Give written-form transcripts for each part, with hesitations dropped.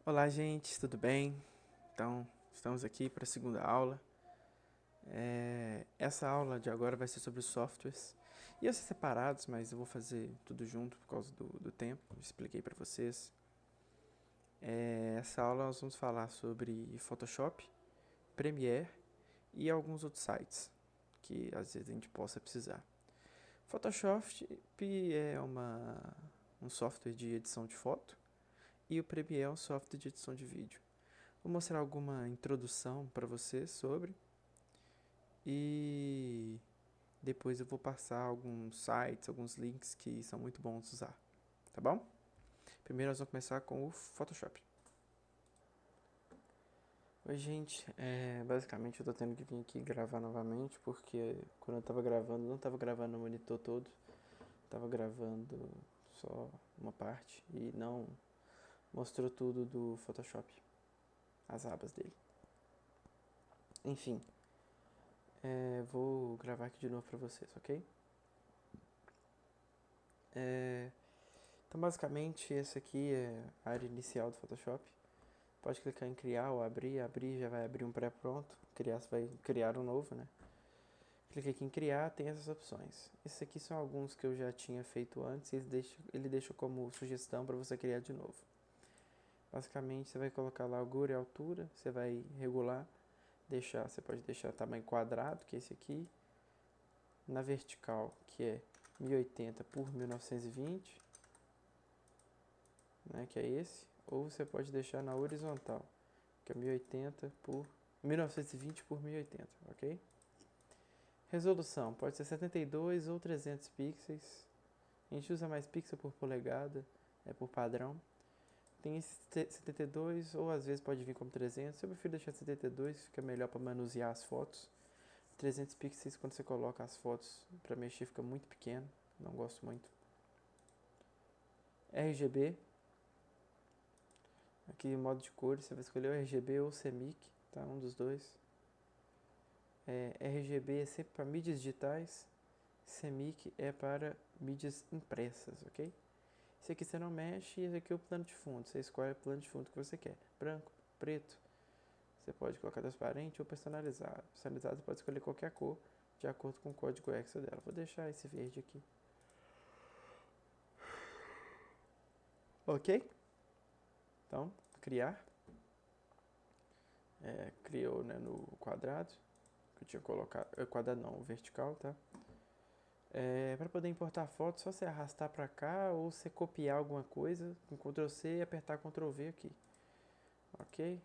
Olá, gente, tudo bem? Então, estamos aqui para a segunda aula. Essa aula de agora vai ser sobre os softwares. Ia ser separados, mas eu vou fazer tudo junto por causa do tempo. Expliquei para vocês. Essa aula nós vamos falar sobre Photoshop, Premiere e alguns outros sites que às vezes a gente possa precisar. Photoshop é um software de edição de foto e o Premiere é um software de edição de vídeo. Vou mostrar alguma introdução para vocês sobre e depois eu vou passar alguns sites, alguns links que são muito bons de usar, tá bom? Primeiro nós vamos começar com o Photoshop. Oi, gente, basicamente eu tô tendo que vir aqui gravar novamente porque quando eu tava gravando, não tava gravando o monitor todo, tava gravando só uma parte e não mostrou tudo do Photoshop, as abas dele. Enfim, vou gravar aqui de novo pra vocês, ok? Então, basicamente, essa aqui é a área inicial do Photoshop. Pode clicar em criar ou abrir já vai abrir um pré-pronto, criar você vai criar um novo, né? Clica aqui em criar, tem essas opções. Esses aqui são alguns que eu já tinha feito antes, e ele deixa como sugestão para você criar de novo. Basicamente, você vai colocar lá largura e altura, você vai regular, você pode deixar tamanho quadrado, que é esse aqui, na vertical, que é 1080 por 1920, né, que é esse, ou você pode deixar na horizontal, que é 1080 por 1920 por 1080, ok? Resolução pode ser 72 ou 300 pixels. A gente usa mais pixel por polegada, é por padrão. Tem esse 72 ou às vezes pode vir como 300. Eu prefiro deixar 72, fica melhor para manusear as fotos. 300 pixels quando você coloca as fotos para mexer fica muito pequeno, não gosto muito. RGB, aqui modo de cores, você vai escolher o RGB ou o CMYK, tá? Um dos dois. RGB é sempre para mídias digitais, CMYK é para mídias impressas, ok? Esse aqui você não mexe e esse aqui é o plano de fundo, você escolhe o plano de fundo que você quer, branco, preto, você pode colocar transparente ou personalizado. Personalizado você pode escolher qualquer cor de acordo com o código Excel dela. Vou deixar esse verde aqui. Ok? Então, criar. Criou, né, no quadrado, que eu tinha colocado, quadrado não, vertical, tá? Para poder importar foto, só você arrastar para cá ou você copiar alguma coisa com Ctrl C e apertar Ctrl V aqui. Ok?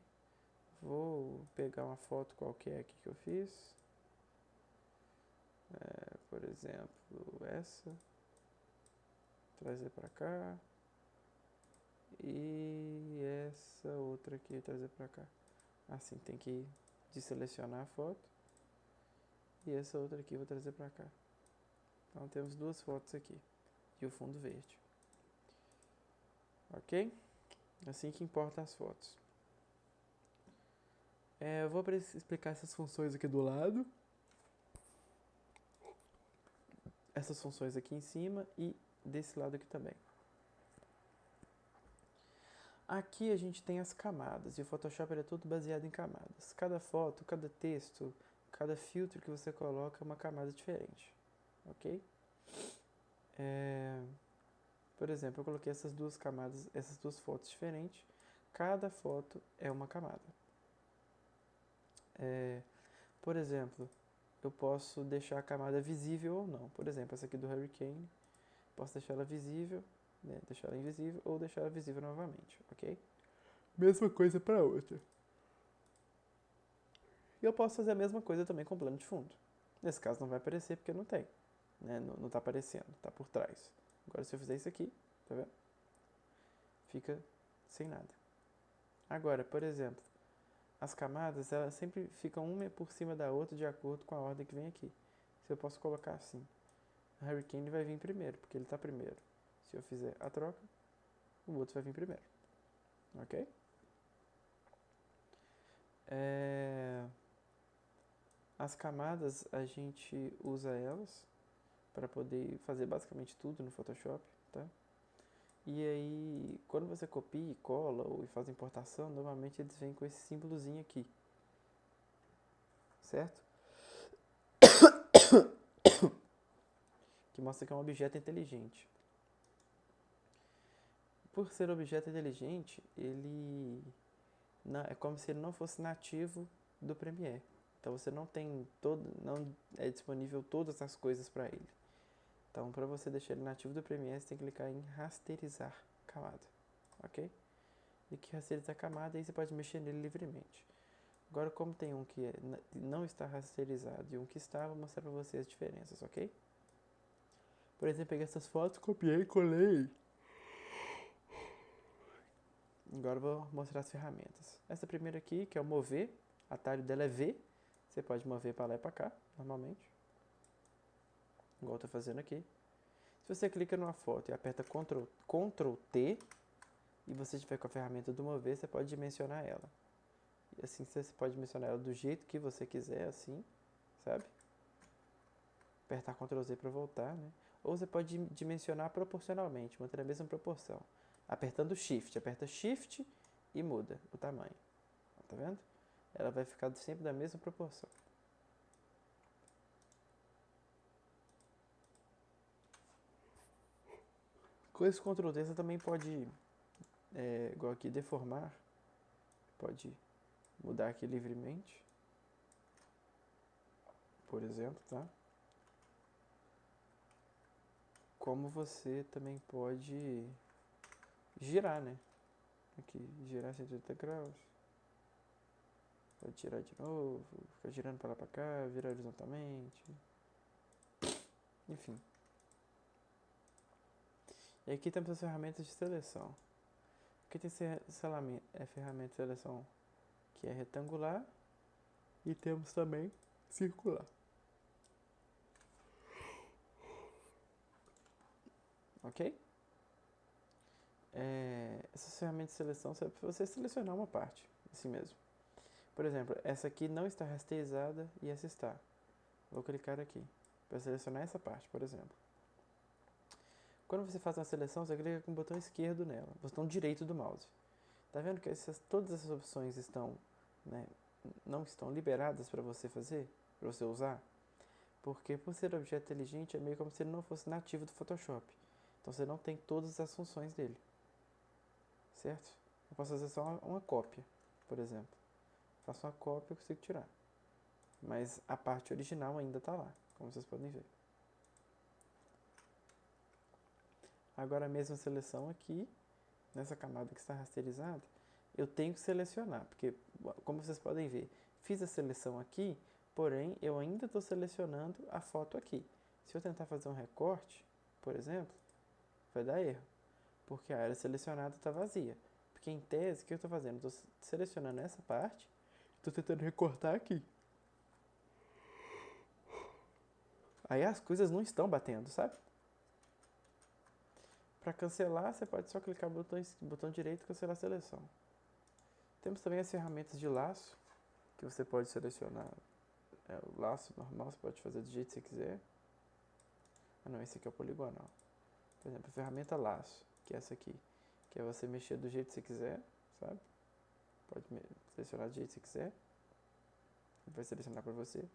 Vou pegar uma foto qualquer aqui que eu fiz. Por exemplo, essa. Trazer para cá. E essa outra aqui trazer para cá. Assim, tem que desselecionar a foto. E essa outra aqui eu vou trazer para cá. Então temos duas fotos aqui. E o fundo verde. Ok? Assim que importa as fotos. Eu vou explicar essas funções aqui do lado. Essas funções aqui em cima e desse lado aqui também. Aqui a gente tem as camadas, e o Photoshop é todo baseado em camadas. Cada foto, cada texto, cada filtro que você coloca é uma camada diferente, ok? Por exemplo, eu coloquei essas duas camadas, essas duas fotos diferentes. Cada foto é uma camada. Por exemplo, eu posso deixar a camada visível ou não. Por exemplo, essa aqui do Hurricane, posso deixar ela visível, né, deixar ela invisível ou deixar ela visível novamente, ok? Mesma coisa para outra. E eu posso fazer a mesma coisa também com o plano de fundo. Nesse caso não vai aparecer porque não tem, né? Não está aparecendo, está por trás. Agora se eu fizer isso aqui, tá vendo? Fica sem nada. Agora, por exemplo, as camadas elas sempre ficam uma por cima da outra de acordo com a ordem que vem aqui. Se eu posso colocar assim, o Hurricane vai vir primeiro, porque ele está primeiro. Se eu fizer a troca, o outro vai vir primeiro. Ok? As camadas a gente usa elas para poder fazer basicamente tudo no Photoshop, tá? E aí, quando você copia e cola ou faz importação, normalmente eles vêm com esse símbolozinho aqui, certo? Que mostra que é um objeto inteligente. Por ser objeto inteligente, ele é como se ele não fosse nativo do Premiere. Então você não é disponível todas as coisas para ele. Então, para você deixar ele nativo do Premiere, você tem que clicar em rasterizar camada, ok? E que rasterizar camada, aí você pode mexer nele livremente. Agora, como tem um que não está rasterizado e um que está, vou mostrar para vocês as diferenças, ok? Por exemplo, peguei essas fotos, copiei e colei. Agora eu vou mostrar as ferramentas. Essa primeira aqui, que é o mover, o atalho dela é V. Você pode mover para lá e para cá, normalmente. Igual eu estou fazendo aqui. Se você clica numa foto e aperta Ctrl T, e você tiver com a ferramenta do mover, você pode dimensionar ela. E assim você pode dimensionar ela do jeito que você quiser, assim, sabe? Apertar Ctrl Z para voltar, né? Ou você pode dimensionar proporcionalmente, manter a mesma proporção. Apertando Shift, aperta Shift e muda o tamanho. Tá vendo? Ela vai ficar sempre da mesma proporção. Com esse Ctrl D você também pode, igual aqui, deformar. Pode mudar aqui livremente. Por exemplo, tá? Como você também pode girar, né? Aqui, girar 180 graus. Pode tirar de novo, ficar girando para lá para cá, virar horizontalmente. Enfim. E aqui temos as ferramentas de seleção. Aqui tem ferramenta de seleção que é retangular e temos também circular. Ok? Essas ferramentas de seleção servem para você selecionar uma parte, assim mesmo. Por exemplo, essa aqui não está rasterizada e essa está. Vou clicar aqui para selecionar essa parte, por exemplo. Quando você faz uma seleção, você clica com o botão esquerdo nela, botão direito do mouse. Tá vendo que todas essas opções estão, né, não estão liberadas para você fazer, para você usar? Porque por ser objeto inteligente é meio como se ele não fosse nativo do Photoshop. Então você não tem todas as funções dele, certo? Eu posso fazer só uma cópia, por exemplo. Faço uma cópia e consigo tirar. Mas a parte original ainda está lá, como vocês podem ver. Agora a mesma seleção aqui, nessa camada que está rasterizada, eu tenho que selecionar, porque como vocês podem ver, fiz a seleção aqui, porém eu ainda estou selecionando a foto aqui. Se eu tentar fazer um recorte, por exemplo, vai dar erro, porque a área selecionada está vazia. Porque em tese, o que eu estou fazendo? Estou selecionando essa parte, estou tentando recortar aqui. Aí as coisas não estão batendo, sabe? Para cancelar, você pode só clicar no botão direito e cancelar a seleção. Temos também as ferramentas de laço, que você pode selecionar o laço normal, você pode fazer do jeito que você quiser. Ah não, esse aqui é o poligonal. Por exemplo, a ferramenta laço, que é essa aqui, que é você mexer do jeito que você quiser, sabe? Pode selecionar do jeito que você quiser. Ele vai selecionar para você.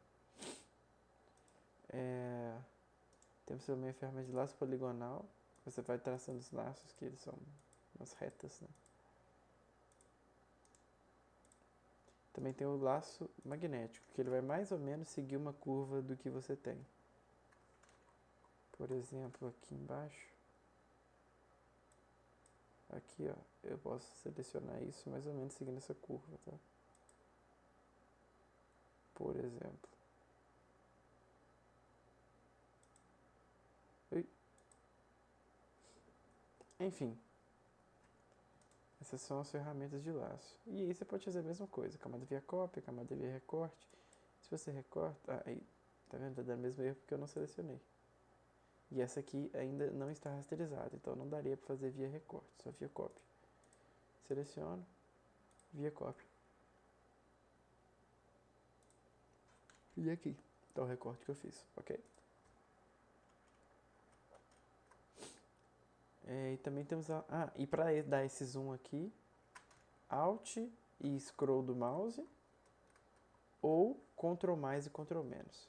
Temos também a ferramenta de laço poligonal. Você vai traçando os laços, que eles são umas retas, né? Também tem o laço magnético, que ele vai mais ou menos seguir uma curva do que você tem. Por exemplo, aqui embaixo. Aqui, ó, eu posso selecionar isso mais ou menos seguindo essa curva, tá? Por exemplo. Enfim. Essas são as ferramentas de laço. E aí você pode fazer a mesma coisa. Camada via cópia, camada via recorte. Se você recorta... aí, tá vendo? Tá dando o mesmo erro porque eu não selecionei. E essa aqui ainda não está rasterizada. Então não daria para fazer via recorte, só via cópia. Seleciono. Via cópia. E aqui está o recorte que eu fiz, ok? E também temos e para dar esse zoom aqui, Alt e Scroll do mouse ou Ctrl mais e Ctrl menos.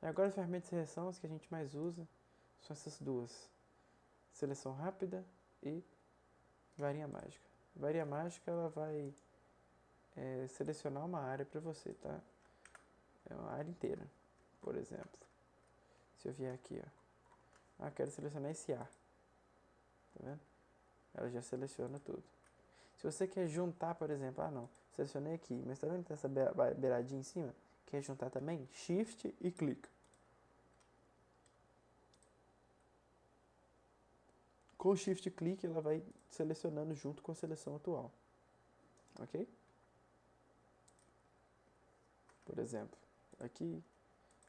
E agora as ferramentas de seleção, as que a gente mais usa, são essas duas. Seleção rápida e varinha mágica. Varinha mágica ela vai selecionar uma área para você, tá? É uma área inteira, por exemplo. Se eu vier aqui, ó. Quero selecionar esse A. Tá vendo? Ela já seleciona tudo. Se você quer juntar, por exemplo, não, selecionei aqui, mas tá vendo que tem essa beiradinha em cima? Quer juntar também? Shift e clica. Com o Shift e clique, ela vai selecionando junto com a seleção atual. Ok? Por exemplo, aqui,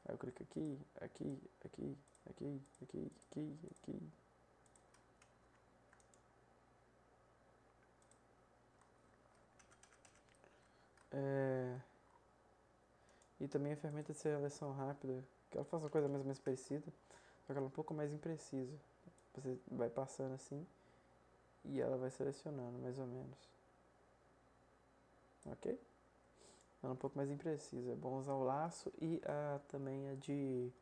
aí eu clico aqui, aqui, aqui, aqui, aqui, aqui, aqui. E também a ferramenta de seleção rápida, que ela faz uma coisa mais ou menos parecida, só que ela é um pouco mais imprecisa. Você vai passando assim e ela vai selecionando mais ou menos. Ok? Ela é um pouco mais imprecisa. É bom usar o laço e também a de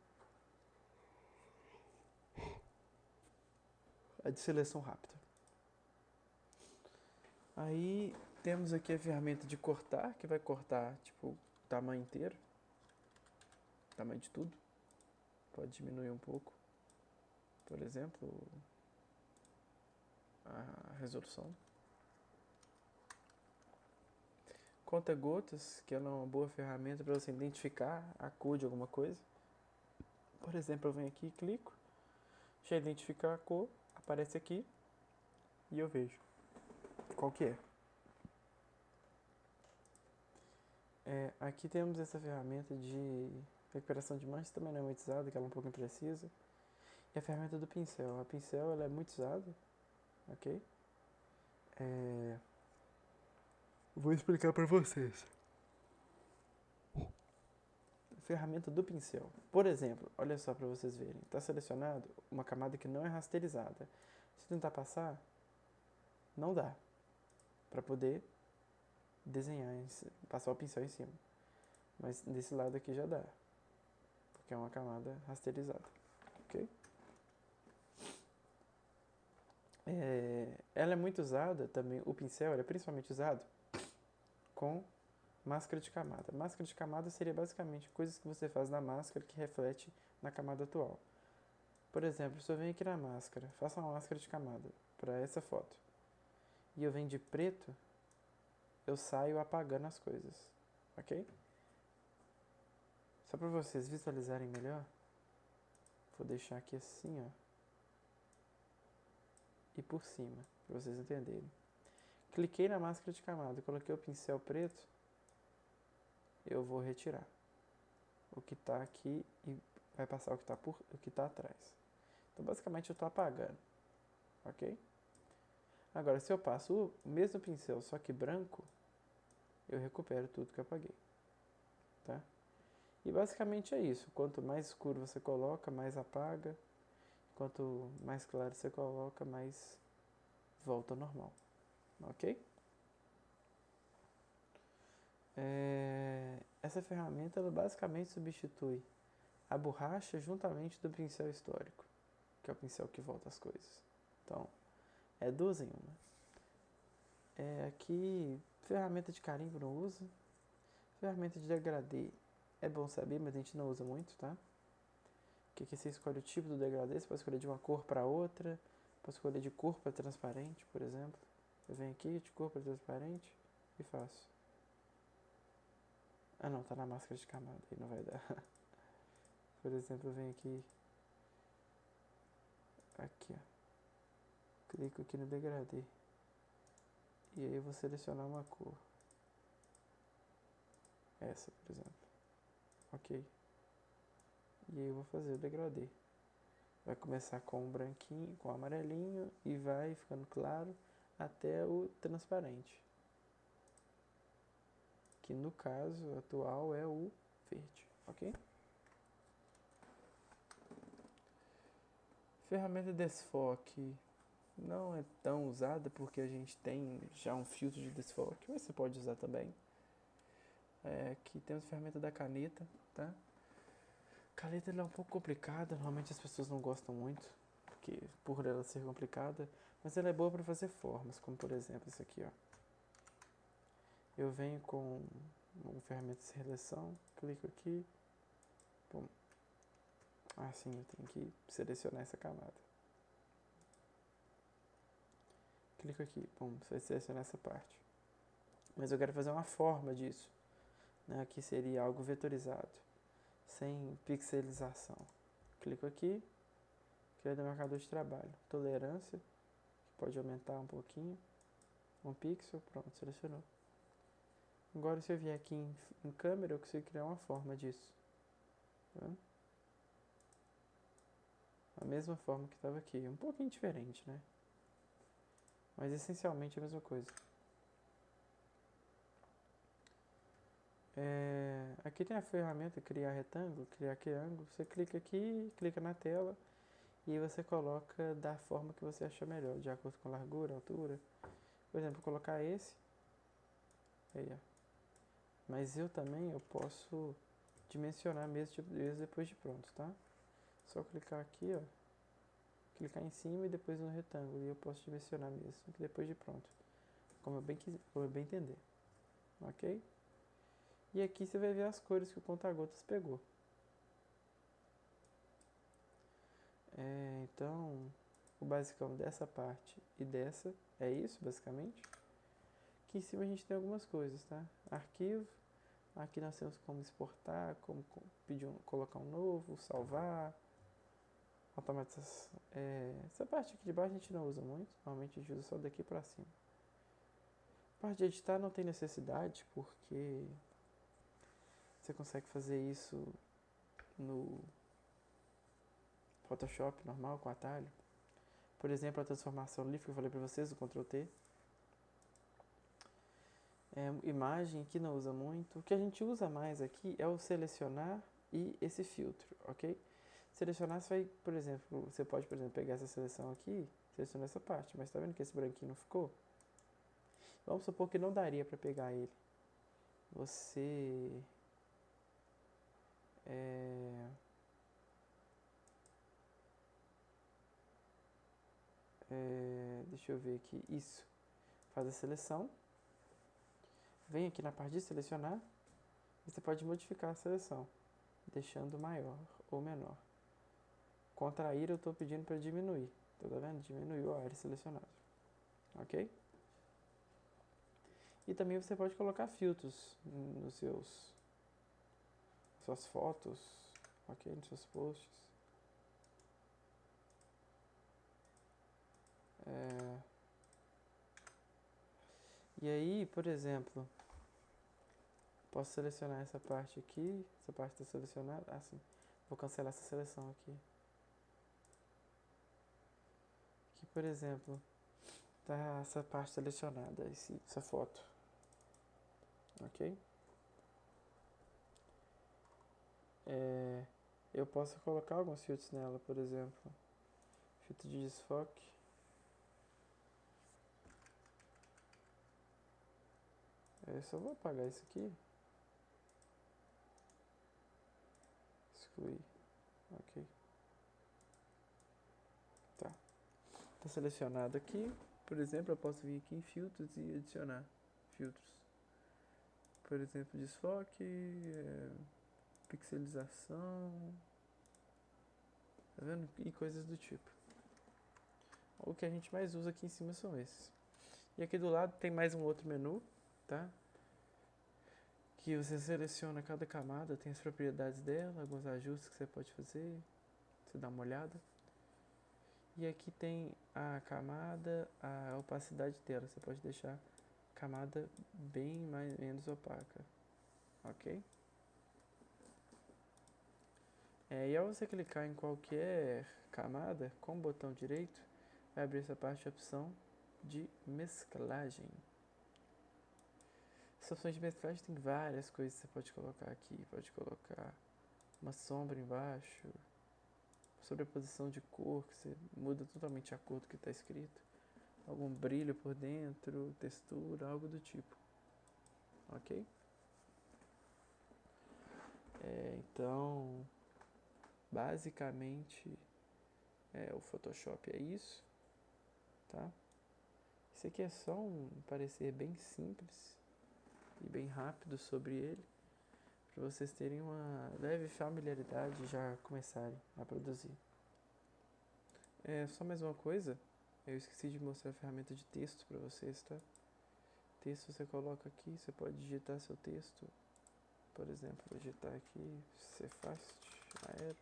seleção rápida. Aí temos aqui a ferramenta de cortar, que vai cortar tipo o tamanho inteiro. Tamanho de tudo. Pode diminuir um pouco. Por exemplo, a resolução. Conta-gotas, que ela é uma boa ferramenta para você identificar a cor de alguma coisa. Por exemplo, eu venho aqui e clico, já identifica a cor, aparece aqui e eu vejo qual que é. Aqui temos essa ferramenta de recuperação de manchas, também não é muito usada, que ela é um pouco imprecisa. E a ferramenta do pincel. A pincel ela é muito usada, ok? Vou explicar para vocês. Ferramenta do pincel. Por exemplo, olha só para vocês verem. Está selecionado uma camada que não é rasterizada. Se tentar passar, não dá para poder desenhar, passar o pincel em cima. Mas desse lado aqui já dá, porque é uma camada rasterizada, ok? Ela é muito usada também, o pincel é principalmente usado com máscara de camada. Máscara de camada seria basicamente coisas que você faz na máscara que reflete na camada atual. Por exemplo, se eu venho aqui na máscara, faço uma máscara de camada para essa foto, e eu venho de preto, eu saio apagando as coisas, ok? Só para vocês visualizarem melhor, vou deixar aqui assim, ó, e por cima, para vocês entenderem. Cliquei na máscara de camada, coloquei o pincel preto, eu vou retirar o que está aqui e vai passar o que está atrás. Então, basicamente, eu estou apagando, ok? Agora, se eu passo o mesmo pincel, só que branco, eu recupero tudo que eu apaguei, tá? E basicamente é isso. Quanto mais escuro você coloca, mais apaga. Quanto mais claro você coloca, mais volta ao normal, ok? Essa ferramenta ela basicamente substitui a borracha juntamente do pincel histórico, que é o pincel que volta as coisas. Então, é duas em uma. Aqui, ferramenta de carimbo não usa. Ferramenta de degradê é bom saber, mas a gente não usa muito, tá? Porque aqui você escolhe o tipo do degradê, você pode escolher de uma cor para outra, pode escolher de cor para transparente, por exemplo. Eu venho aqui de cor para transparente e faço. Não, tá na máscara de camada, aí não vai dar. Por exemplo, eu venho aqui, ó. Clico aqui no degradê. E aí eu vou selecionar uma cor. Essa, por exemplo. Ok. E aí eu vou fazer o degradê. Vai começar com o branquinho, com o amarelinho e vai ficando claro até o transparente. Que no caso atual é o verde, ok? Ferramenta de desfoque. não é tão usada porque a gente tem já um filtro de desfoque, mas você pode usar também. Aqui temos a ferramenta da caneta, tá? A caneta ela é um pouco complicada, normalmente as pessoas não gostam muito, porque por ela ser complicada, mas ela é boa para fazer formas, como por exemplo isso aqui, ó. Eu venho com uma ferramenta de seleção, clico aqui, pum. Assim eu tenho que selecionar essa camada. Clico aqui, pum, você vai selecionar essa parte. Mas eu quero fazer uma forma disso, né? Que seria algo vetorizado, sem pixelização. Clico aqui, criando o marcador de trabalho. Tolerância, que pode aumentar um pouquinho. Um pixel, pronto, selecionou. Agora se eu vier aqui em câmera, eu consigo criar uma forma disso. Tá vendo? A mesma forma que estava aqui, um pouquinho diferente, né? Mas essencialmente a mesma coisa. Aqui tem a ferramenta criar retângulo, criar triângulo. Você clica aqui, clica na tela e você coloca da forma que você achar melhor, de acordo com a largura, altura. Por exemplo, vou colocar esse. Aí, ó. Mas eu também posso dimensionar mesmo depois de pronto, tá? Só clicar aqui, ó. Clicar em cima e depois no retângulo. E eu posso dimensionar mesmo depois de pronto. Como eu bem entender. Ok? E aqui você vai ver as cores que o conta-gotas pegou. Então, o basicão dessa parte e dessa é isso, basicamente. Aqui em cima a gente tem algumas coisas, tá? Arquivo. Aqui nós temos como exportar, como colocar um novo, salvar, automatização. Essa parte aqui de baixo a gente não usa muito, normalmente a gente usa só daqui pra cima. A parte de editar não tem necessidade, porque você consegue fazer isso no Photoshop normal, com atalho. Por exemplo, a transformação livre que eu falei pra vocês, o Ctrl T. Imagem que não usa muito. O que a gente usa mais aqui é o selecionar e esse filtro, ok? Selecionar, você vai, por exemplo, você pode, por exemplo, pegar essa seleção aqui, selecionar essa parte, mas tá vendo que esse branquinho não ficou? Vamos supor que não daria para pegar ele. Você deixa eu ver aqui, isso. Faz a seleção, vem aqui na parte de selecionar e você pode modificar a seleção, deixando maior ou menor. Contrair eu estou pedindo para diminuir, tá vendo? Diminuiu a área selecionada, ok? E também você pode colocar filtros nos suas fotos, ok? Nos seus posts. E aí, por exemplo, posso selecionar essa parte aqui, essa parte está selecionada, assim, vou cancelar essa seleção aqui. Aqui, por exemplo, tá essa parte selecionada, essa foto, ok? Eu posso colocar alguns filtros nela, por exemplo, filtro de desfoque. Eu só vou apagar isso aqui. Excluir. Ok. Tá. Tá selecionado aqui. Por exemplo, eu posso vir aqui em filtros e adicionar filtros. Por exemplo, desfoque, pixelização, tá vendo? E coisas do tipo. O que a gente mais usa aqui em cima são esses. E aqui do lado tem mais um outro menu, tá? Que você seleciona cada camada, tem as propriedades dela, alguns ajustes que você pode fazer, você dá uma olhada. E aqui tem a camada, a opacidade dela, você pode deixar a camada bem menos opaca, ok? E ao você clicar em qualquer camada, com o botão direito, vai abrir essa parte de opção de mesclagem. Essa opção de mesclagem tem várias coisas que você pode colocar aqui. Pode colocar uma sombra embaixo, sobreposição de cor, que você muda totalmente a cor do que está escrito. algum brilho por dentro, textura, algo do tipo, ok? Então, basicamente, o Photoshop é isso, tá? Esse aqui é só um parecer bem simples e bem rápido sobre ele, para vocês terem uma leve familiaridade e já começarem a produzir. Só mais uma coisa, eu esqueci de mostrar a ferramenta de texto para vocês, tá? Texto você coloca aqui, você pode digitar seu texto. Por exemplo, vou digitar aqui Cefast Aero,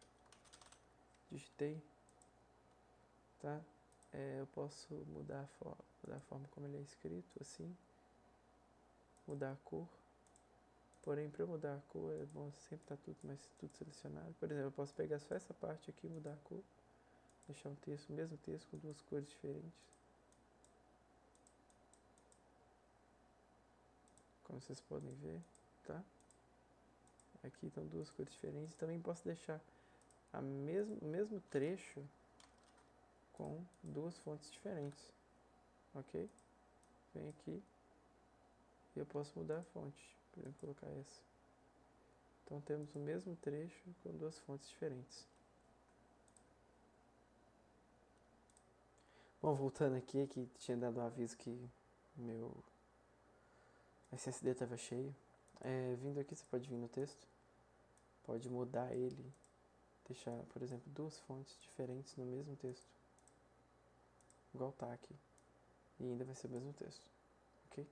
digitei, tá? Eu posso mudar a forma como ele é escrito, assim, mudar a cor. Porém, para eu mudar a cor, é bom sempre estar tudo selecionado. Por exemplo, eu posso pegar só essa parte aqui e mudar a cor. Deixar um texto, o mesmo texto com duas cores diferentes. Como vocês podem ver, tá? Aqui estão duas cores diferentes. Também posso deixar o mesmo trecho com duas fontes diferentes, ok? Vem aqui e eu posso mudar a fonte, por exemplo, colocar essa. Então temos o mesmo trecho com duas fontes diferentes. Bom, voltando aqui, que tinha dado um aviso que meu SSD estava cheio. Vindo aqui, você pode vir no texto, pode mudar ele, deixar, por exemplo, duas fontes diferentes no mesmo texto, igual tá aqui, e ainda vai ser o mesmo texto, ok?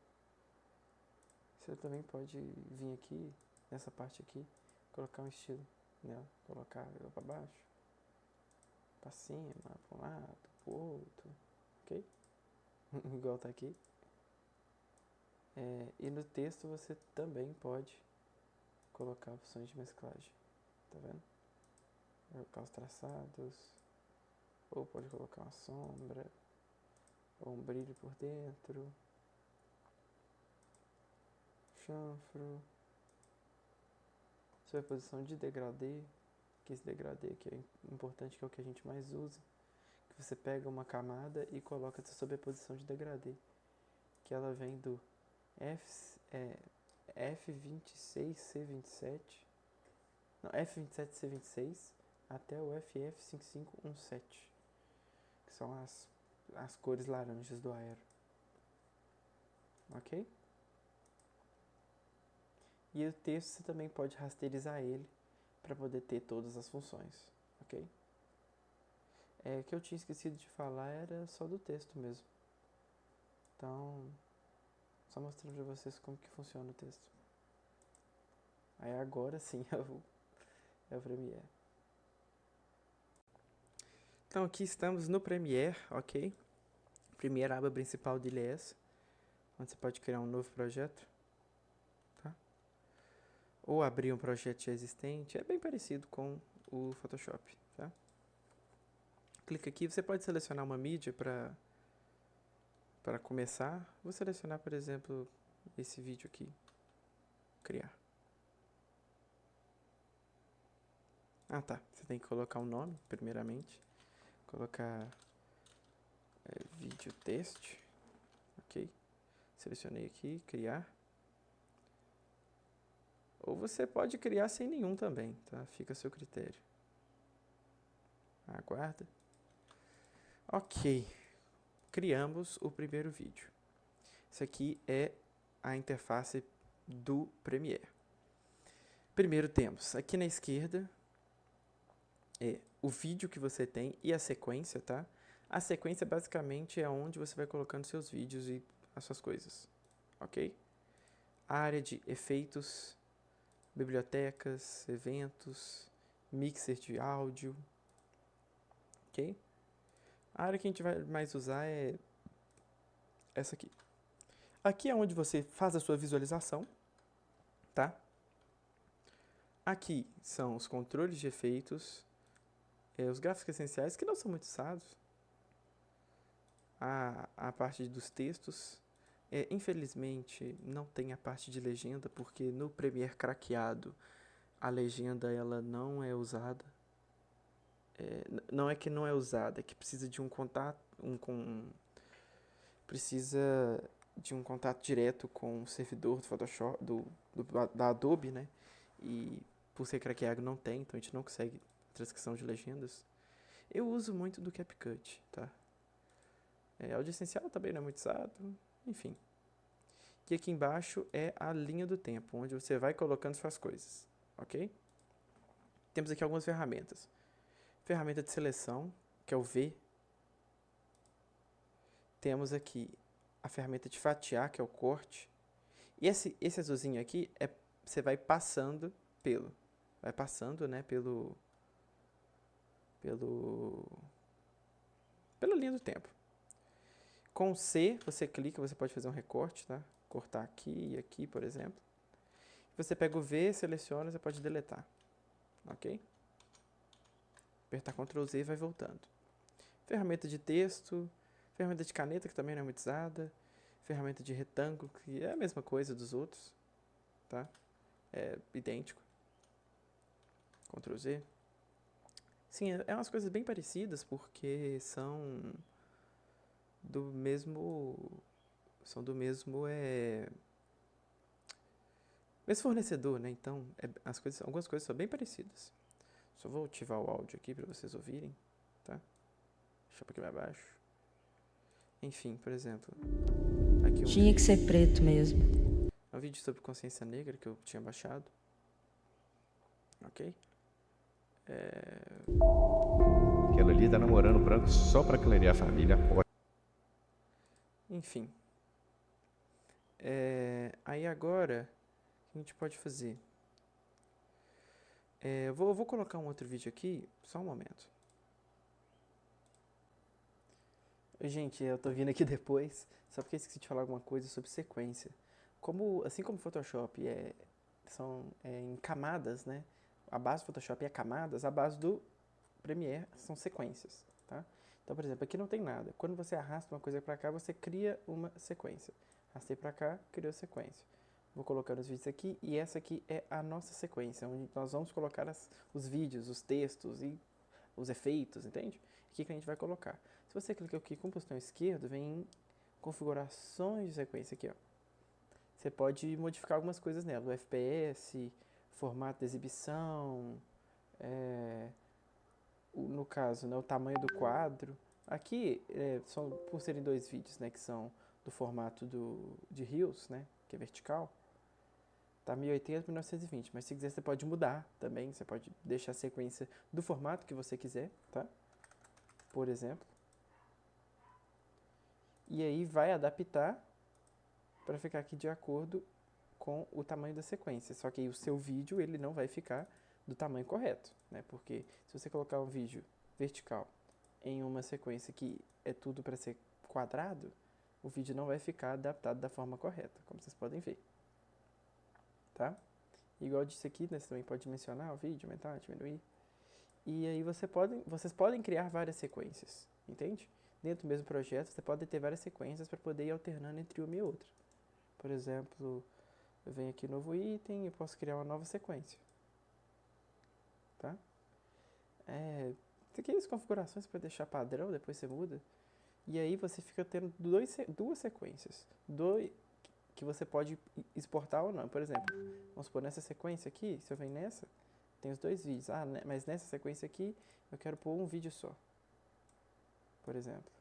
Você também pode vir aqui, nessa parte aqui, colocar um estilo nela, colocar ela para baixo, para cima, para um lado, para o outro, ok? Igual tá aqui. E no texto você também pode colocar opções de mesclagem, tá vendo? Colocar os traçados, ou pode colocar uma sombra, ou um brilho por dentro, chanfro, sobreposição de degradê, que esse degradê aqui é importante, que é o que a gente mais usa, que você pega uma camada e coloca essa sobreposição de degradê, que ela vem do F26C27, não, F27C26 até o FF5517, que são as cores laranjas do aero, ok? E o texto você também pode rasterizar ele para poder ter todas as funções, ok? O que eu tinha esquecido de falar era só do texto mesmo. Então, só mostrando para vocês como que funciona o texto. Aí agora sim é o Premiere. Então aqui estamos no Premiere, ok? Primeira aba principal dele é essa, onde você pode criar um novo projeto, tá? Ou abrir um projeto já existente, é bem parecido com o Photoshop, tá? Clica aqui, você pode selecionar uma mídia para começar. Vou selecionar, por exemplo, esse vídeo aqui, criar. Tá, você tem que colocar um nome, primeiramente, colocar vídeo teste, ok? Selecionei aqui, criar. Ou você pode criar sem nenhum também, tá? Fica a seu critério. Aguarda. Ok, criamos o primeiro vídeo. Isso aqui é a interface do Premiere. Primeiro temos aqui na esquerda o vídeo que você tem e a sequência, tá? A sequência basicamente é onde você vai colocando seus vídeos e as suas coisas, ok? A área de efeitos, bibliotecas, eventos, mixer de áudio, ok? A área que a gente vai mais usar é essa aqui. Aqui é onde você faz a sua visualização, tá? Aqui são os controles de efeitos, os gráficos essenciais, que não são muito usados, a parte dos textos. Infelizmente, não tem a parte de legenda, porque no Premiere craqueado, a legenda ela não é usada. Não é que não é usada, é que precisa de um contato, precisa de um contato direto com o servidor do Photoshop, da Adobe, né? E por ser craqueado não tem, então a gente não consegue transcrição de legendas. Eu uso muito do CapCut, tá? Áudio essencial também não é muito usado, enfim. E aqui embaixo é a linha do tempo, onde você vai colocando suas coisas, ok? Temos aqui algumas ferramentas. Ferramenta de seleção, que é o V. Temos aqui a ferramenta de fatiar, que é o corte. E esse azulzinho aqui, você vai passando vai passando, né, pela linha do tempo. Com C, você clica, você pode fazer um recorte, tá? Cortar aqui e aqui, por exemplo. Você pega o V, seleciona, você pode deletar, ok? Apertar Ctrl Z e vai voltando. Ferramenta de texto, ferramenta de caneta, que também não é muito usada, ferramenta de retângulo, que é a mesma coisa dos outros, tá? É idêntico. Ctrl Z. Sim, é umas coisas bem parecidas, porque são do mesmo fornecedor, né? Então, algumas coisas são bem parecidas. Só vou ativar o áudio aqui para vocês ouvirem, tá? Deixa aqui mais baixo. Enfim, por exemplo, aqui tinha que ser preto mesmo. Um vídeo sobre consciência negra que eu tinha baixado. Ok? Aquela ali tá namorando branco só pra clarear a família. Enfim. Aí agora, o que a gente pode fazer? Eu vou colocar um outro vídeo aqui, só um momento. Gente, eu tô vindo aqui depois, só porque eu esqueci de falar alguma coisa sobre sequência. Assim como o Photoshop são em camadas, né? A base do Photoshop é camadas, a base do Premiere são sequências, tá? Então, por exemplo, aqui não tem nada. Quando você arrasta uma coisa para cá, você cria uma sequência. Arrastei para cá, criou sequência. Vou colocar os vídeos aqui e essa aqui é a nossa sequência, onde nós vamos colocar os vídeos, os textos e os efeitos, entende? Aqui que a gente vai colocar. Se você clicar aqui com o botão esquerdo, vem em configurações de sequência aqui, ó. Você pode modificar algumas coisas nela, o FPS, formato de exibição, no caso, né, o tamanho do quadro. Aqui, por serem 2 vídeos, né, que são do formato de Reels, né, que é vertical, tá 1080 por 1920, mas se quiser você pode mudar também, você pode deixar a sequência do formato que você quiser, tá? Por exemplo. E aí vai adaptar para ficar aqui de acordo com o tamanho da sequência. Só que aí o seu vídeo ele não vai ficar do tamanho correto, né? Porque se você colocar um vídeo vertical em uma sequência que é tudo para ser quadrado, o vídeo não vai ficar adaptado da forma correta, como vocês podem ver, tá? Igual disse aqui, né, você também pode dimensionar o vídeo, aumentar, diminuir. E aí vocês podem criar várias sequências, entende? Dentro do mesmo projeto, você pode ter várias sequências para poder ir alternando entre uma e outra. Por exemplo, eu venho aqui novo item e posso criar uma nova sequência. Tá? Tem aqui as configurações para deixar padrão, depois você muda. E aí você fica tendo duas sequências. Que você pode exportar ou não. Por exemplo, vamos supor, nessa sequência aqui, se eu venho nessa, tem os 2 vídeos. Mas nessa sequência aqui, eu quero pôr um vídeo só. Por exemplo.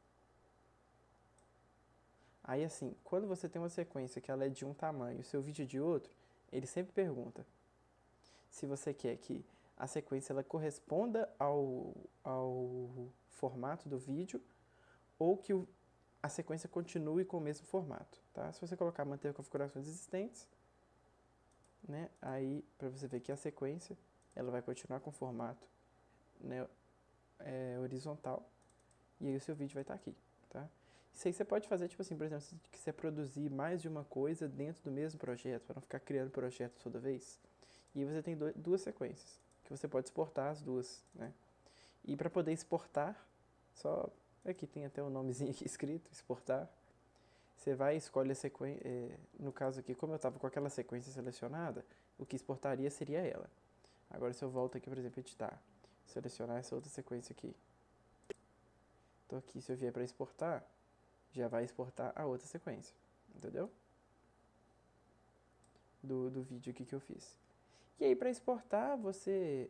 Aí assim, quando você tem uma sequência que ela é de um tamanho e o seu vídeo é de outro, ele sempre pergunta se você quer que a sequência ela corresponda ao formato do vídeo ou que a sequência continue com o mesmo formato, tá? Se você colocar manter configurações existentes, né, aí para você ver que a sequência ela vai continuar com o formato, né, horizontal e aí o seu vídeo vai estar aqui, tá? Isso aí você pode fazer, tipo assim, por exemplo, se você quiser produzir mais de uma coisa dentro do mesmo projeto, para não ficar criando projetos toda vez. E aí você tem 2 sequências, que você pode exportar as duas, né? E para poder exportar, só aqui tem até o nomezinho aqui escrito, exportar. Você vai e escolhe a sequência, no caso aqui, como eu estava com aquela sequência selecionada, o que exportaria seria ela. Agora se eu volto aqui, por exemplo, editar, selecionar essa outra sequência aqui. Então aqui, se eu vier para exportar, já vai exportar a outra sequência, entendeu? Do vídeo aqui que eu fiz. E aí, para exportar, você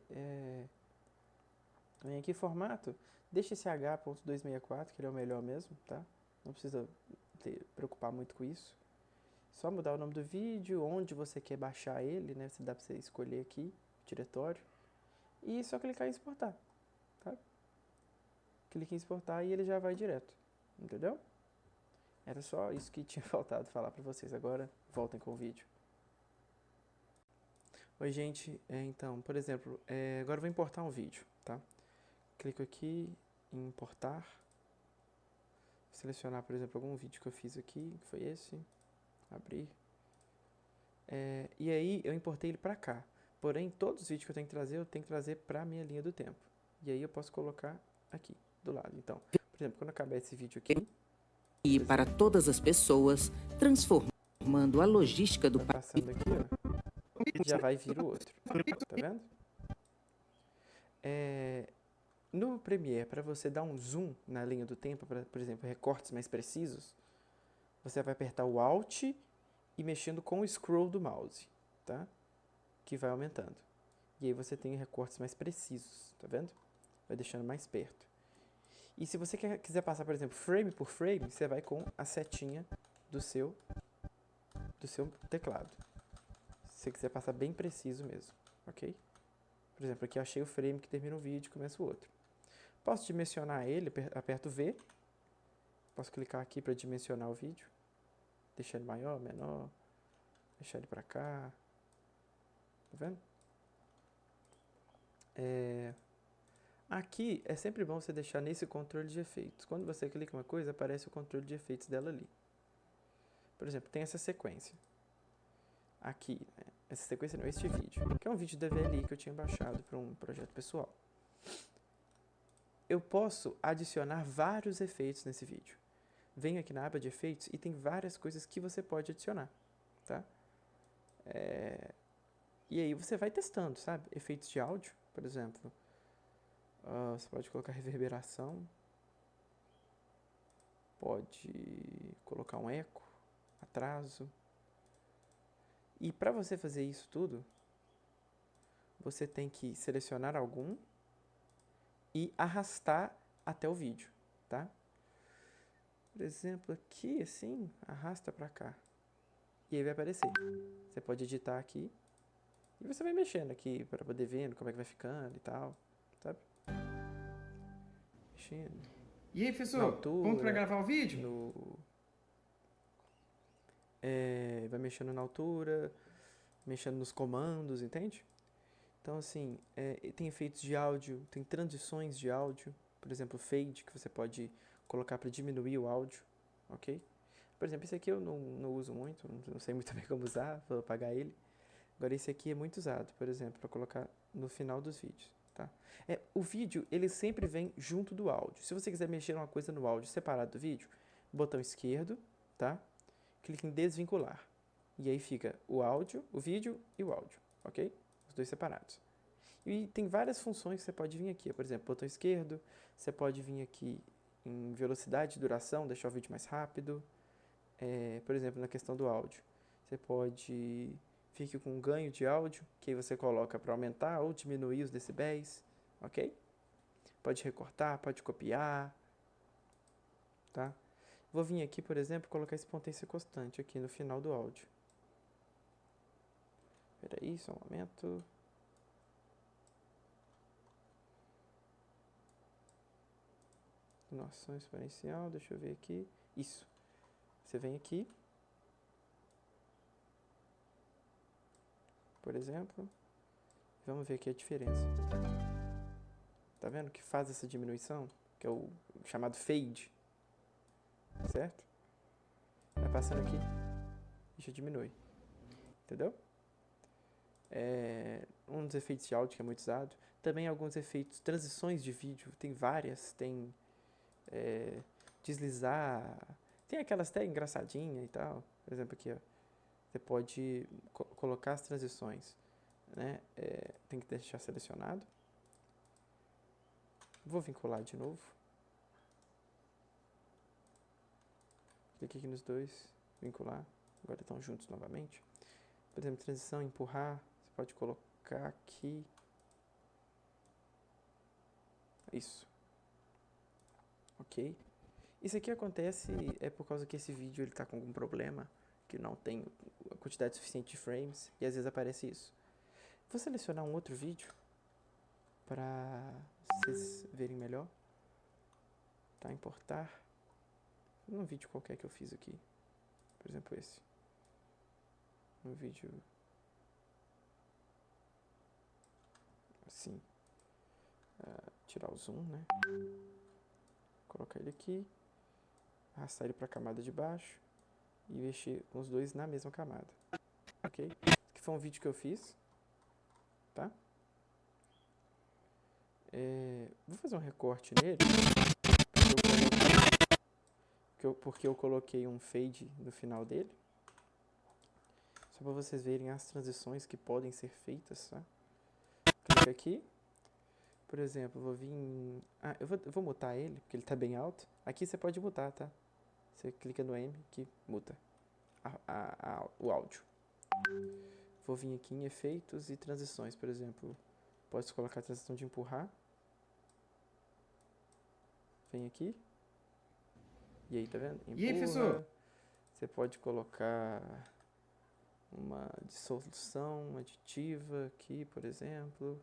vem aqui, formato, deixa esse H.264, que ele é o melhor mesmo, tá? Não precisa preocupar muito com isso. Só mudar o nome do vídeo, onde você quer baixar ele, né? Dá pra você escolher aqui, diretório. E só clicar em exportar, tá? Clique em exportar e ele já vai direto, entendeu? Era só isso que tinha faltado falar pra vocês. Agora, voltem com o vídeo. Oi, gente. Então, por exemplo, agora eu vou importar um vídeo, tá? Clico aqui em importar. Vou selecionar, por exemplo, algum vídeo que eu fiz aqui, que foi esse. Abrir. E aí, eu importei ele pra cá. Porém, todos os vídeos que eu tenho que trazer pra minha linha do tempo. E aí, eu posso colocar aqui, do lado. Então, por exemplo, quando acabar esse vídeo aqui... E para todas as pessoas, transformando a logística do país. Passando aqui, ó, já vai vir o outro. Tá vendo? No Premiere, para você dar um zoom na linha do tempo, para, por exemplo, recortes mais precisos, você vai apertar o Alt e mexendo com o scroll do mouse, tá? Que vai aumentando. E aí você tem recortes mais precisos, tá vendo? Vai deixando mais perto. E se você quiser passar, por exemplo, frame por frame, você vai com a setinha do seu teclado. Se você quiser passar bem preciso mesmo, ok? Por exemplo, aqui eu achei o frame que termina um vídeo e começa o outro. Posso dimensionar ele, aperto V. Posso clicar aqui para dimensionar o vídeo. Deixar ele maior, menor. Deixar ele para cá. Tá vendo? Aqui é sempre bom você deixar nesse controle de efeitos. Quando você clica em uma coisa, aparece o controle de efeitos dela ali. Por exemplo, tem essa sequência. Aqui, né? Essa sequência não, este vídeo. Que é um vídeo da VLI que eu tinha baixado para um projeto pessoal. Eu posso adicionar vários efeitos nesse vídeo. Venho aqui na aba de efeitos e tem várias coisas que você pode adicionar, tá? E aí você vai testando, sabe? Efeitos de áudio, por exemplo. Você pode colocar reverberação. Pode colocar um eco, atraso. E para você fazer isso tudo, você tem que selecionar algum e arrastar até o vídeo, tá? Por exemplo, aqui, assim, arrasta pra cá. E aí vai aparecer. Você pode editar aqui. E você vai mexendo aqui para poder ver como é que vai ficando e tal, sabe? Mexendo. E aí, professor, vamos para gravar o vídeo? Vai mexendo na altura, mexendo nos comandos, entende? Então, assim, tem efeitos de áudio, tem transições de áudio, por exemplo, fade, que você pode colocar para diminuir o áudio, ok? Por exemplo, esse aqui eu não uso muito, não sei muito bem como usar, vou apagar ele. Agora, esse aqui é muito usado, por exemplo, para colocar no final dos vídeos, tá? O vídeo, ele sempre vem junto do áudio. Se você quiser mexer uma coisa no áudio separado do vídeo, botão esquerdo, tá? Clique em desvincular. E aí fica o áudio, o vídeo e o áudio, ok? Os dois separados. E tem várias funções que você pode vir aqui. Por exemplo, botão esquerdo, você pode vir aqui em velocidade e duração, deixar o vídeo mais rápido. Por exemplo, na questão do áudio, você pode vir aqui com um ganho de áudio, que aí você coloca para aumentar ou diminuir os decibéis, ok? Pode recortar, pode copiar, tá? Vou vir aqui, por exemplo, colocar esse potência constante aqui no final do áudio. Espera aí, só um momento. Noção exponencial, deixa eu ver aqui. Isso. Você vem aqui. Por exemplo. Vamos ver aqui a diferença. Tá vendo que faz essa diminuição? Que é o chamado fade. Certo? Vai passando aqui. E já diminui. Entendeu? Um dos efeitos de áudio que é muito usado. Também alguns efeitos, transições de vídeo. Tem várias. Tem deslizar. Tem aquelas até engraçadinhas e tal. Por exemplo aqui, ó. Você pode colocar as transições, né? Tem que deixar selecionado. Vou vincular de novo. Clique aqui nos dois, vincular. Agora estão juntos novamente. Por exemplo, transição, empurrar. Você pode colocar aqui. Isso. Ok. Isso aqui acontece por causa que esse vídeo está com algum problema, que não tem a quantidade suficiente de frames, e às vezes aparece isso. Vou selecionar um outro vídeo para vocês verem melhor. Tá, importar. Um vídeo qualquer que eu fiz aqui. Por exemplo, esse. Um vídeo assim. Tirar o zoom, né? Colocar ele aqui. Arrastar ele para a camada de baixo. E mexer os dois na mesma camada. Ok? Esse aqui foi um vídeo que eu fiz. Tá? Vou fazer um recorte nele. Porque eu coloquei um fade no final dele. Só para vocês verem as transições que podem ser feitas, tá? Clique aqui. Por exemplo, vou vir... eu vou mutar ele, porque ele está bem alto. Aqui você pode mutar, tá? Você clica no M que muta o áudio. Vou vir aqui em efeitos e transições, por exemplo. Pode colocar a transição de empurrar. Vem aqui. E aí, tá vendo? Empurra. E aí, professor? Você pode colocar uma dissolução aditiva aqui, por exemplo.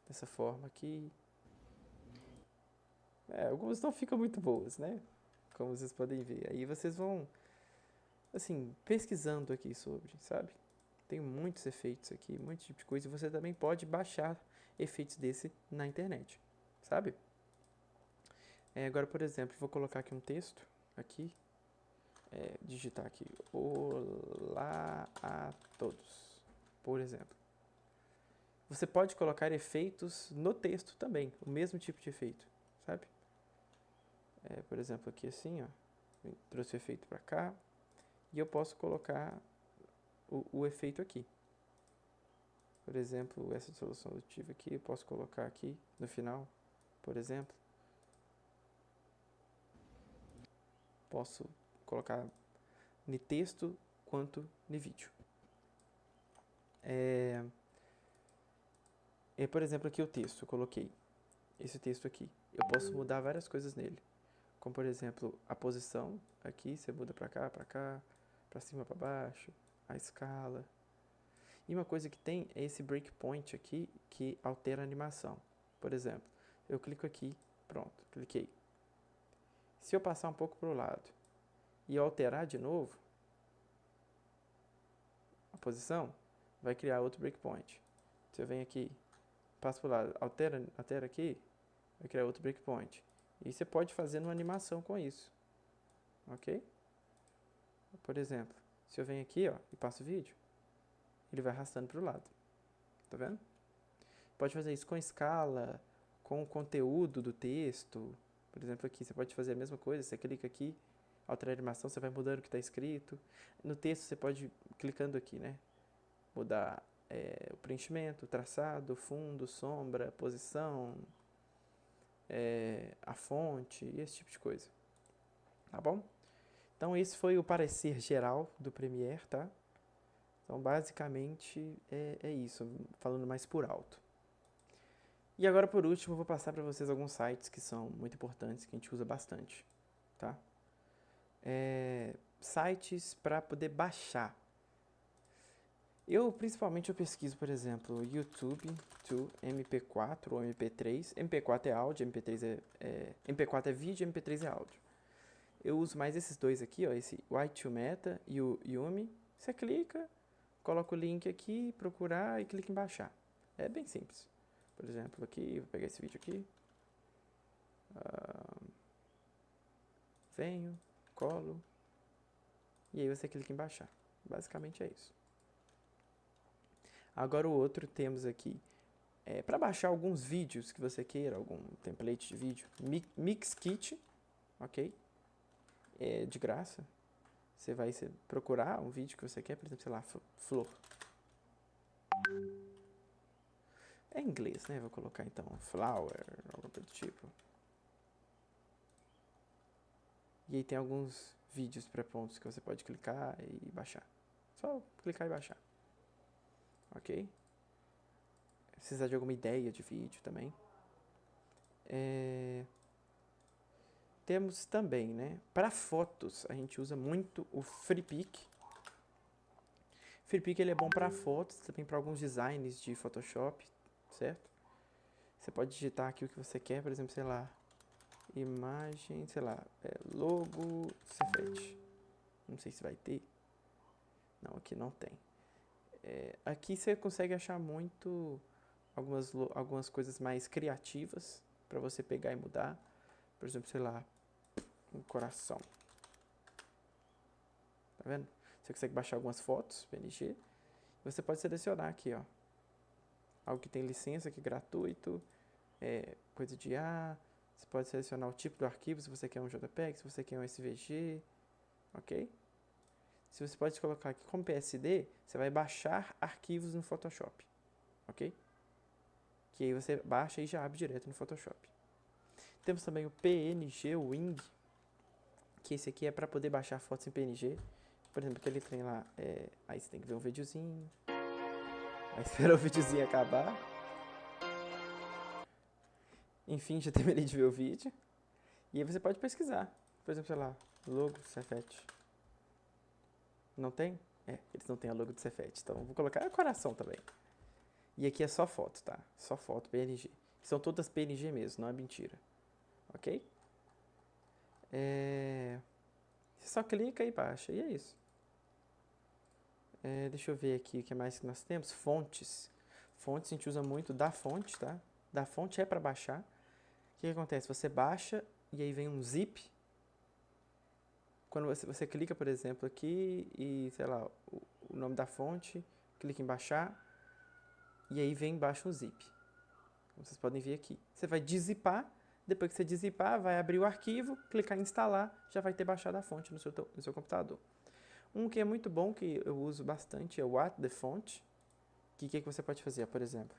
Dessa forma aqui. Algumas não ficam muito boas, né? Como vocês podem ver. Aí vocês vão, assim, pesquisando aqui sobre, sabe? Tem muitos efeitos aqui, muito tipo de coisa. E você também pode baixar efeitos desse na internet, sabe? Agora, por exemplo, vou colocar aqui um texto, aqui. Digitar aqui, olá a todos, por exemplo. Você pode colocar efeitos no texto também, o mesmo tipo de efeito, sabe? Por exemplo, aqui assim, ó, trouxe o efeito para cá, e eu posso colocar o efeito aqui. Por exemplo, essa dissolução aditiva aqui, eu posso colocar aqui no final, por exemplo. Posso colocar no texto quanto no vídeo. Por exemplo, aqui o texto, eu coloquei esse texto aqui. Eu posso mudar várias coisas nele. Como, por exemplo, a posição. Aqui você muda para cá, para cima, para baixo. A escala. E uma coisa que tem é esse breakpoint aqui, que altera a animação. Por exemplo, eu clico aqui, pronto, cliquei. Se eu passar um pouco para o lado e eu alterar de novo a posição, vai criar outro breakpoint. Se eu venho aqui, passo para o lado, altera aqui, vai criar outro breakpoint. E você pode fazer uma animação com isso. Ok? Por exemplo, se eu venho aqui, ó, e passo o vídeo, ele vai arrastando para o lado. Tá vendo? Pode fazer isso com escala, com o conteúdo do texto. Por exemplo, aqui você pode fazer a mesma coisa. Você clica aqui, altera a animação, você vai mudando o que está escrito. No texto você pode, clicando aqui, né? Mudar o preenchimento, o traçado, fundo, sombra, posição, a fonte, esse tipo de coisa. Tá bom? Então esse foi o parecer geral do Premiere, tá? Então basicamente é isso, falando mais por alto. E agora por último eu vou passar para vocês alguns sites que são muito importantes, que a gente usa bastante, tá? Sites para poder baixar. Principalmente eu pesquiso, por exemplo, YouTube to MP4 ou MP3. MP4 é áudio, MP4 é vídeo, MP3 é áudio. Eu uso mais esses dois aqui, ó, esse Y2Meta e o Yumi. Você clica, coloca o link aqui, procurar e clica em baixar. É bem simples. Por exemplo, aqui, vou pegar esse vídeo aqui. Venho, colo. E aí você clica em baixar. Basicamente é isso. Agora o outro temos aqui, para baixar alguns vídeos que você queira, algum template de vídeo, Mixkit, ok? É de graça. Você vai procurar um vídeo que você quer, por exemplo, sei lá, flor. É em inglês, né? Vou colocar então flower, algo do tipo. E aí tem alguns vídeos pré-prontos que você pode clicar e baixar. Só clicar e baixar. Ok? Se precisar de alguma ideia de vídeo também. Temos também, né? Para fotos, a gente usa muito o FreePic. FreePic ele é bom para fotos, também para alguns designs de Photoshop, certo? Você pode digitar aqui o que você quer, por exemplo, sei lá, imagem, sei lá, logo Cefet. Não sei se vai ter. Não, aqui não tem. Aqui você consegue achar muito algumas coisas mais criativas para você pegar e mudar. Por exemplo, sei lá, um coração. Tá vendo? Você consegue baixar algumas fotos, PNG. Você pode selecionar aqui, ó. Algo que tem licença, que é gratuito. Coisa de Você pode selecionar o tipo do arquivo, se você quer um JPEG, se você quer um SVG. Ok? Se você pode colocar aqui como PSD, você vai baixar arquivos no Photoshop. Ok? Que aí você baixa e já abre direto no Photoshop. Temos também o PNG Wing, que esse aqui é para poder baixar fotos em PNG. Por exemplo, aquele trem lá, aí você tem que ver um videozinho. Aí espera o videozinho acabar. Enfim, já terminei de ver o vídeo. E aí você pode pesquisar. Por exemplo, sei lá, logo Cefet. Não tem? Eles não têm a logo do Cefet. Então vou colocar coração também. E aqui é só foto, tá? Só foto, PNG. São todas PNG mesmo, não é mentira. Ok? Você só clica e baixa, e é isso. Deixa eu ver aqui o que mais que nós temos. Fontes. Fontes a gente usa muito da fonte, tá? Da fonte é para baixar. O que acontece? Você baixa e aí vem um zip. Quando você clica, por exemplo, aqui e, sei lá, o nome da fonte, clica em baixar e aí vem embaixo um zip. Como vocês podem ver aqui. Você vai dizipar. Depois que você dizipar, vai abrir o arquivo, clicar em instalar, já vai ter baixado a fonte no seu computador. Um que é muito bom, que eu uso bastante, é o What the Font. Que você pode fazer? Por exemplo,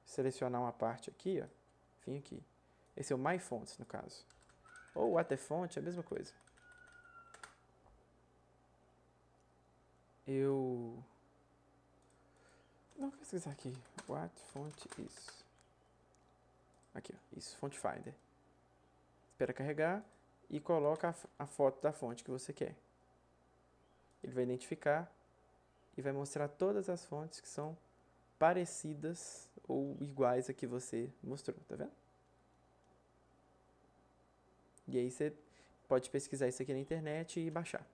selecionar uma parte aqui, ó, vim aqui. Esse é o My Fonts, no caso. Ou What the Font, é a mesma coisa. Não vou pesquisar aqui. What font is? Aqui, ó, isso, Font Finder. Espera carregar e coloca a foto da fonte que você quer. Ele vai identificar e vai mostrar todas as fontes que são parecidas ou iguais a que você mostrou, tá vendo? E aí você pode pesquisar isso aqui na internet e baixar.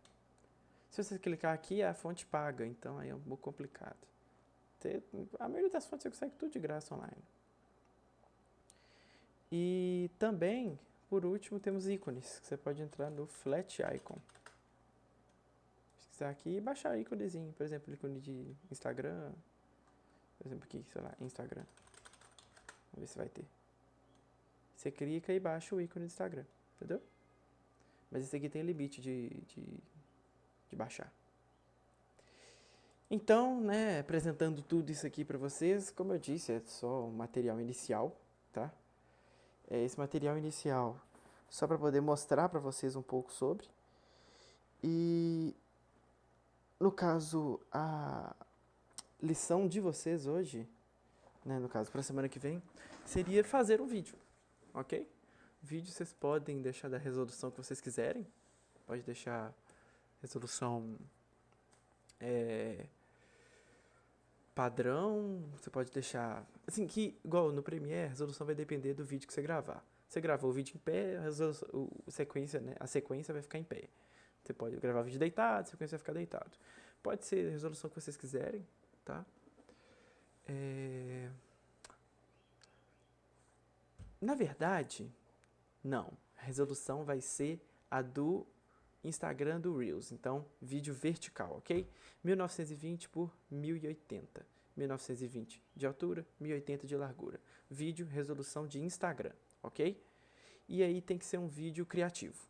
Se você clicar aqui, a fonte paga, então aí é um pouco complicado. A maioria das fontes você consegue tudo de graça online. E também, por último, temos ícones, que você pode entrar no Flat Icon. Pesquisar aqui e baixar o íconezinho, por exemplo, ícone de Instagram. Por exemplo, aqui, sei lá, Instagram. Vamos ver se vai ter. Você clica e baixa o ícone do Instagram, entendeu? Mas esse aqui tem limite de baixar. Então, né, apresentando tudo isso aqui para vocês, como eu disse, é só um material inicial, tá? Esse material inicial só para poder mostrar para vocês um pouco sobre. E, no caso, a lição de vocês hoje, né, no caso, para a semana que vem, seria fazer um vídeo, ok? Vídeo vocês podem deixar da resolução que vocês quiserem. Pode deixar resolução padrão, você pode deixar... Assim, que igual no Premiere, a resolução vai depender do vídeo que você gravar. Você gravou o vídeo em pé, a sequência vai ficar em pé. Você pode gravar o vídeo deitado, a sequência vai ficar deitado. Pode ser a resolução que vocês quiserem, tá? Na verdade, não. A resolução vai ser a do Instagram do Reels. Então, vídeo vertical, ok? 1920 por 1080. 1920 de altura, 1080 de largura. Vídeo, resolução de Instagram, ok? E aí tem que ser um vídeo criativo.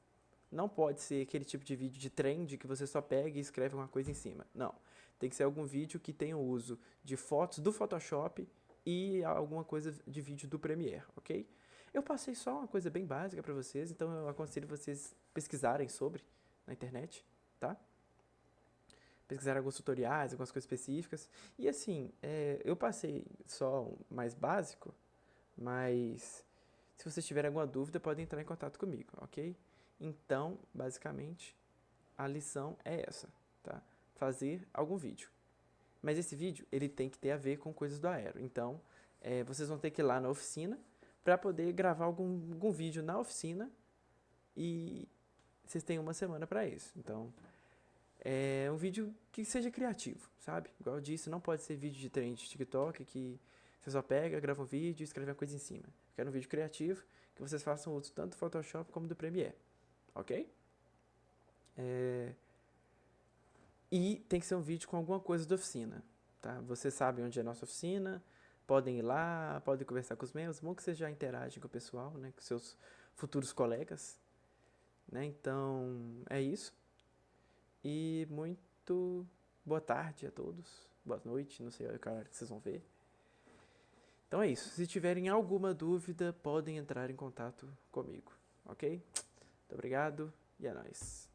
Não pode ser aquele tipo de vídeo de trend que você só pega e escreve uma coisa em cima. Não. Tem que ser algum vídeo que tenha o uso de fotos do Photoshop e alguma coisa de vídeo do Premiere, ok? Eu passei só uma coisa bem básica para vocês, então eu aconselho vocês pesquisarem sobre na internet, tá? Pesquisar alguns tutoriais, algumas coisas específicas. E assim, eu passei só o mais básico, mas se vocês tiverem alguma dúvida, podem entrar em contato comigo, ok? Então, basicamente, a lição é essa, tá? Fazer algum vídeo. Mas esse vídeo, ele tem que ter a ver com coisas do aero. Então, vocês vão ter que ir lá na oficina para poder gravar algum vídeo na oficina e vocês têm uma semana para isso. Então, é um vídeo que seja criativo, sabe? Igual eu disse, não pode ser vídeo de trend de TikTok que você só pega, grava um vídeo e escreve uma coisa em cima. Eu quero um vídeo criativo que vocês façam uso tanto do Photoshop como do Premiere, ok? E tem que ser um vídeo com alguma coisa da oficina, tá? Vocês sabem onde é a nossa oficina, podem ir lá, podem conversar com os membros, bom que vocês já interagem com o pessoal, né? Com seus futuros colegas, né? Então, é isso. E muito boa tarde a todos. Boa noite, não sei a hora que vocês vão ver. Então é isso. Se tiverem alguma dúvida, podem entrar em contato comigo, ok? Muito obrigado e é nóis.